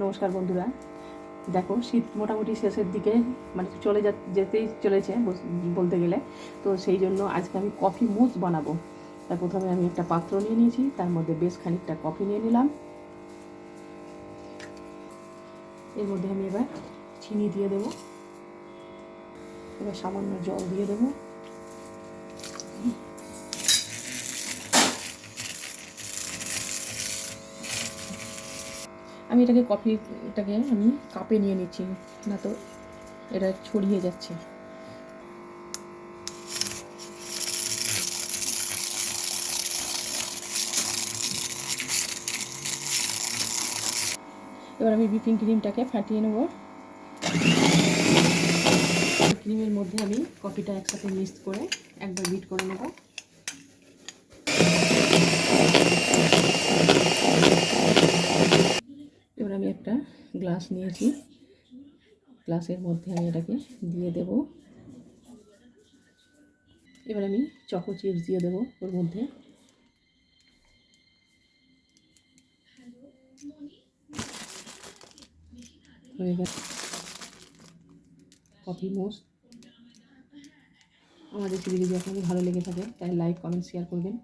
নমস্কার বন্ধুরা, দেখো শীত মোটামুটি শেষের দিকে মানে যেতেই চলেছে বলতে গেলে। তো সেই জন্য আজকে আমি কফি মুস বানাবো। তার প্রথমে আমি একটা পাত্র নিয়ে নিয়েছি, তার মধ্যে বেশ খানিকটা কফি নিয়ে নিলাম। এর মধ্যে আমি এবার চিনি দিয়ে দেবো, এবার সামান্য জল দিয়ে দেবো। আমি কফিটাকে আমি কাপে নিয়ে নিচ্ছি, না তো এটা ছড়িয়ে যাচ্ছে। এবার আমি হুইপিং ক্রিমটাকে ফাটিয়ে নেব। ক্রিমের মধ্যে আমি কফিটা একসাথে মিক্স করে একবার বিট করে নেব। এবার আমি একটা গ্লাস নিয়েছি, গ্লাসের মধ্যে আমি এটাকে দিয়ে দেব। এবার আমি চকো চিপস দিয়ে দেবো ওর মধ্যে। হয়ে গেছে কফি মোস। আমার রেসিপি যদি আপনাদের ভালো লেগে থাকে তাহলে লাইক, কমেন্ট, শেয়ার করবেন।